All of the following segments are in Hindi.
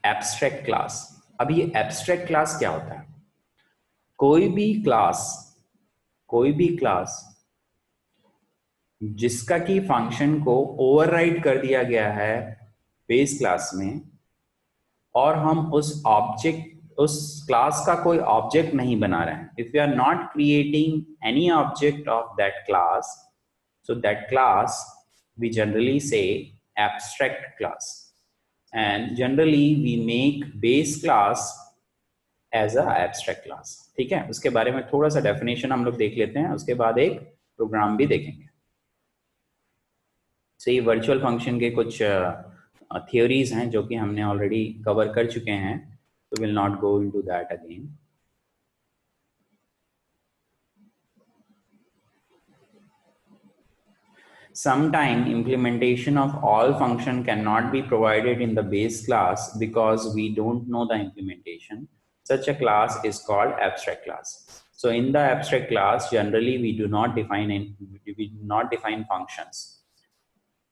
Abstract class. अब ये एब्स्ट्रैक्ट क्लास क्या होता है? कोई भी क्लास जिसका की फंक्शन को ओवरराइड कर दिया गया है बेस क्लास में, और हम उस क्लास का कोई ऑब्जेक्ट नहीं बना रहे हैं, if you are not creating any object of that class, so that class we generally say abstract class, and generally we make base class as a abstract class। ठीक है, उसके बारे में थोड़ा सा डेफिनेशन हम लोग देख लेते हैं, उसके बाद एक प्रोग्राम भी देखेंगे। तो ये वर्चुअल फंक्शन के कुछ थियोरीज हैं जो कि हमने ऑलरेडी कवर कर चुके हैं, तो will not go into that again. Sometime implementation of all function cannot be provided in the base class because we don't know the implementation. Such a class is called abstract class. So in the abstract class, generally we do not define functions.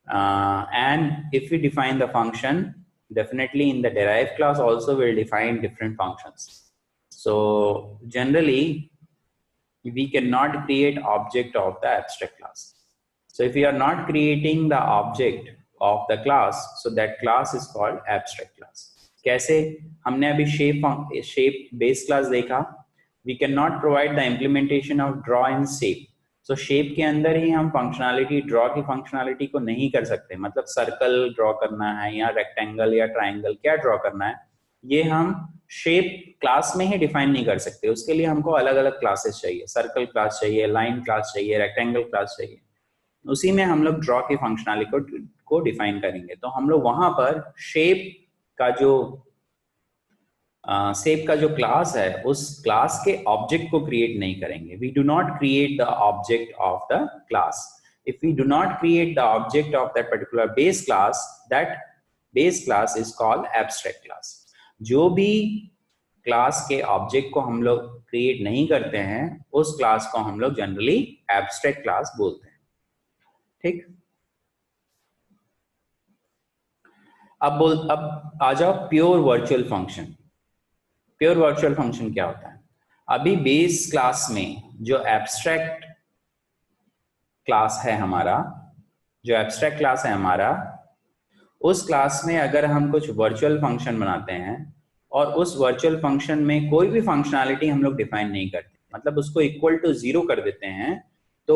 And if we define the function, definitely in the derived class also we'll define different functions. So generally we cannot create object of the abstract class. So if we are not creating the object of the class, so that class is called abstract class. कैसे? हमने अभी shape base class देखा। We cannot provide the implementation of draw in shape. So shape के अंदर ही हम functionality, draw की functionality को नहीं कर सकते। मतलब circle draw करना है या rectangle या triangle क्या draw करना है, ये हम shape class में ही define नहीं कर सकते। उसके लिए हमको अलग अलग classes चाहिए, circle class चाहिए, line class चाहिए, rectangle class चाहिए। उसी में हम लोग ड्रॉ की फंक्शनैलिटी को डिफाइन करेंगे। तो हम लोग वहां पर शेप का जो क्लास है, उस क्लास के ऑब्जेक्ट को क्रिएट नहीं करेंगे। We do not create the object of the class. If we do not create the object of that particular base class, that base class is called abstract class. जो भी क्लास के ऑब्जेक्ट को हम लोग क्रिएट नहीं करते हैं, उस क्लास को हम लोग जनरली एब्स्ट्रैक्ट क्लास बोलते हैं। ठीक, अब आ जाओ pure virtual function. Pure virtual function क्या होता है? अभी बेस क्लास में जो एब्स्ट्रैक्ट क्लास है हमारा, उस क्लास में अगर हम कुछ वर्चुअल फंक्शन बनाते हैं और उस वर्चुअल फंक्शन में कोई भी फंक्शनैलिटी हम लोग डिफाइन नहीं करते, मतलब उसको इक्वल टू 0 कर देते हैं, तो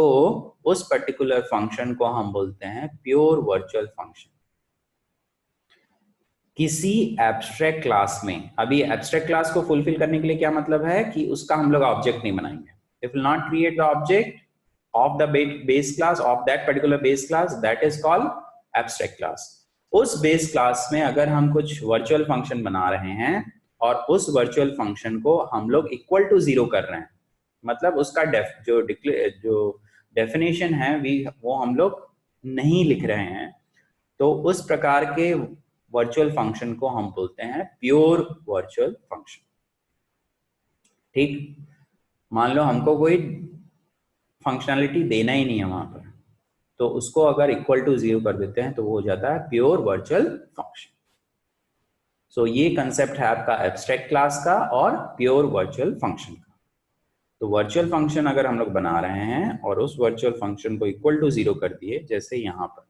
उस पर्टिकुलर फंक्शन को हम बोलते हैं प्योर वर्चुअल फंक्शन। किसी एब्स्ट्रैक्ट क्लास में, अभी एब्स्ट्रैक्ट क्लास को फुलफिल करने के लिए क्या मतलब है कि उसका हम लोग ऑब्जेक्ट नहीं बनाएंगे। If will not create the object of the base class of that particular base class, that is called abstract class. उस बेस क्लास में अगर हम कुछ वर्चुअल फंक्शन बना रहे हैं और उस वर्चुअल फंक्शन को हम लोग इक्वल टू 0 कर रहे हैं, मतलब उसका जो डेफिनेशन है वो हम लोग नहीं लिख रहे हैं, तो उस प्रकार के वर्चुअल फंक्शन को हम बोलते हैं प्योर वर्चुअल फंक्शन। ठीक, मान लो हमको कोई फंक्शनैलिटी देना ही नहीं है वहां पर, तो उसको अगर इक्वल टू 0 कर देते हैं तो वो हो जाता है प्योर वर्चुअल फंक्शन। सो ये कंसेप्ट है आपका एब्स्ट्रैक्ट क्लास का और प्योर वर्चुअल फंक्शन का। तो वर्चुअल फंक्शन अगर हम लोग बना रहे हैं और उस वर्चुअल फंक्शन को इक्वल टू 0 कर दिए, जैसे यहां पर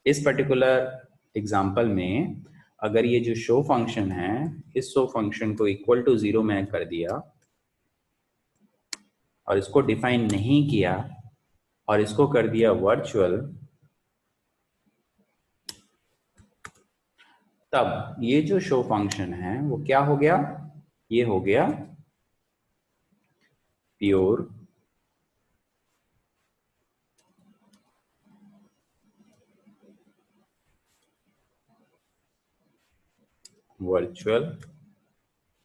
इस पर्टिकुलर एग्जाम्पल में अगर ये जो शो फंक्शन है, इस शो फंक्शन को इक्वल टू 0 मैंने कर दिया और इसको डिफाइन नहीं किया और इसको कर दिया वर्चुअल, तब ये जो शो फंक्शन है वो क्या हो गया? ये हो गया प्योर वर्चुअल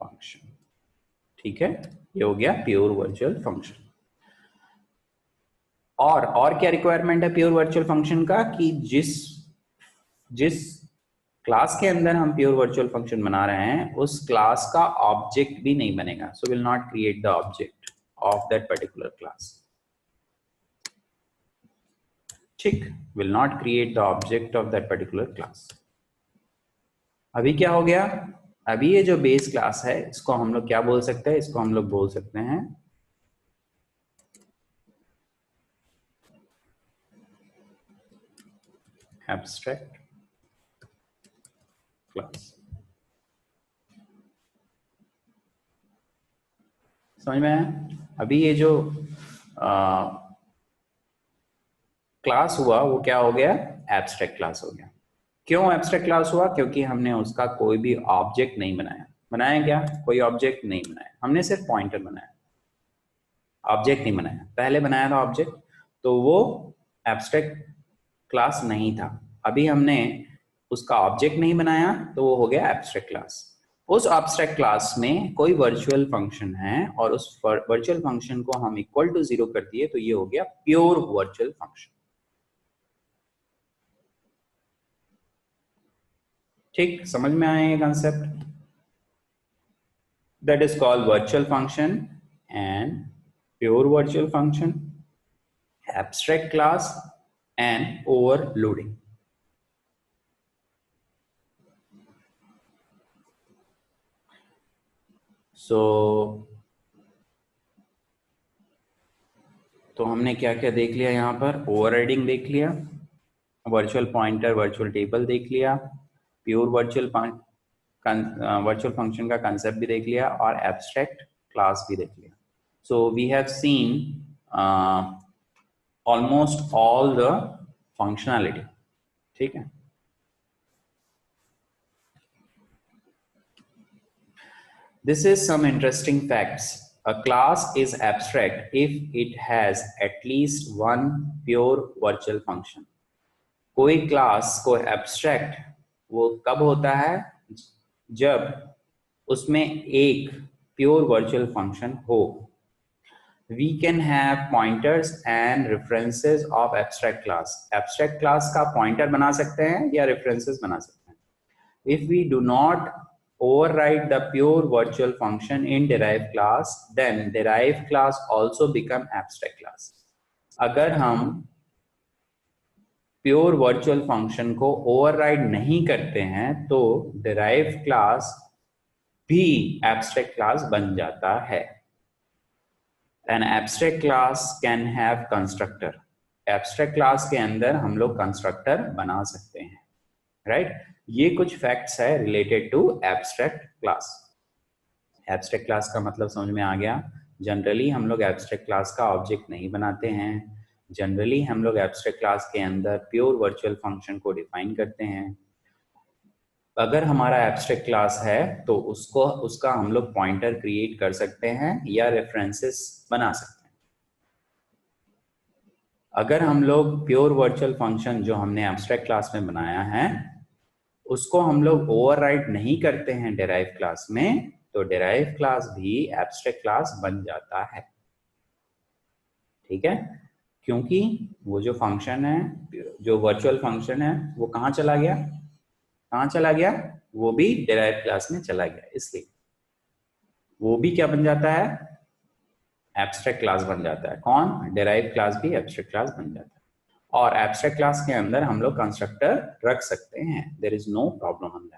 फंक्शन। ठीक है, ये हो गया प्योर वर्चुअल फंक्शन। और क्या रिक्वायरमेंट है प्योर वर्चुअल फंक्शन का कि जिस क्लास के अंदर हम प्योर वर्चुअल फंक्शन बना रहे हैं उस क्लास का ऑब्जेक्ट भी नहीं बनेगा। So will not create the object of that particular class. ठीक, will not create the object of that particular class. अभी क्या हो गया, अभी ये जो बेस क्लास है इसको हम लोग क्या बोल सकते हैं, इसको हम लोग बोल सकते हैं एब्स्ट्रैक्ट क्लास। समझ में आया? अभी ये जो क्लास हुआ वो क्या हो गया, एब्स्ट्रैक्ट क्लास हो गया। क्यों एब्स्ट्रैक्ट क्लास हुआ? क्योंकि हमने उसका कोई भी ऑब्जेक्ट नहीं बनाया। बनाया क्या? कोई ऑब्जेक्ट नहीं बनाया, हमने सिर्फ पॉइंटर बनाया, ऑब्जेक्ट नहीं बनाया। पहले बनाया था ऑब्जेक्ट, तो वो एब्स्ट्रैक्ट क्लास नहीं था। अभी हमने उसका ऑब्जेक्ट नहीं बनाया तो वो हो गया एब्स्ट्रैक्ट क्लास। उस एब्स्ट्रैक्ट क्लास में कोई वर्चुअल फंक्शन है और उस वर्चुअल फंक्शन को हम इक्वल टू 0 कर दिए तो ये हो गया प्योर वर्चुअल फंक्शन। ठीक, समझ में आया ये concept? That is called virtual function and pure virtual function, abstract class and overloading. तो हमने क्या क्या देख लिया यहाँ पर? ओवरराइडिंग देख लिया, वर्चुअल पॉइंटर वर्चुअल टेबल देख लिया, प्योर वर्चुअल वर्चुअल फंक्शन का कंसेप्ट भी देख लिया और एब्स्ट्रैक्ट क्लास भी देख लिया। So we have seen almost all the functionality. ठीक है, this is some interesting facts. A class is abstract if it has at least one pure virtual function. कोई क्लास को abstract वो कब होता है? जब उसमें एक pure virtual function हो। We can have pointers and references of abstract class. Abstract class का pointer बना सकते हैं या references बना सकते हैं। If we do not override the pure virtual function in derived class, then derived class also become abstract class. अगर हम प्योर वर्चुअल फंक्शन को ओवरराइड नहीं करते हैं तो derived क्लास भी abstract क्लास बन जाता है। An abstract class can have constructor. abstract class के अंदर हम लोग कंस्ट्रक्टर बना सकते हैं, राइट? ये कुछ फैक्ट्स है related to abstract class. Abstract class का मतलब समझ में आ गया। जनरली हम लोग एब्स्ट्रैक्ट क्लास का ऑब्जेक्ट नहीं बनाते हैं। जनरली हम लोग एब्स्ट्रैक्ट क्लास के अंदर प्योर वर्चुअल फंक्शन को डिफाइन करते हैं। अगर हमारा एब्स्ट्रैक्ट क्लास है तो उसका हम लोग पॉइंटर क्रिएट कर सकते हैं या रेफरेंसेस बना सकते हैं। अगर हम लोग प्योर वर्चुअल फंक्शन जो हमने एब्स्ट्रैक्ट क्लास में बनाया है उसको हम लोग ओवरराइड नहीं करते हैं डेराइव क्लास में, तो डेराइव क्लास भी एब्स्ट्रैक्ट क्लास बन जाता है। ठीक है, क्योंकि वो जो फंक्शन है, जो वर्चुअल फंक्शन है, वो कहाँ चला गया? कहाँ चला गया? वो भी डेराइव क्लास में चला गया, इसलिए वो भी क्या बन जाता है? एब्स्ट्रैक्ट क्लास बन जाता है। कौन? डेराइव क्लास भी एब्स्ट्रैक्ट क्लास बन जाता है। और एब्स्ट्रैक्ट क्लास के अंदर हम लोग कंस्ट्रक्टर रख सकते हैं, there is no problem on that.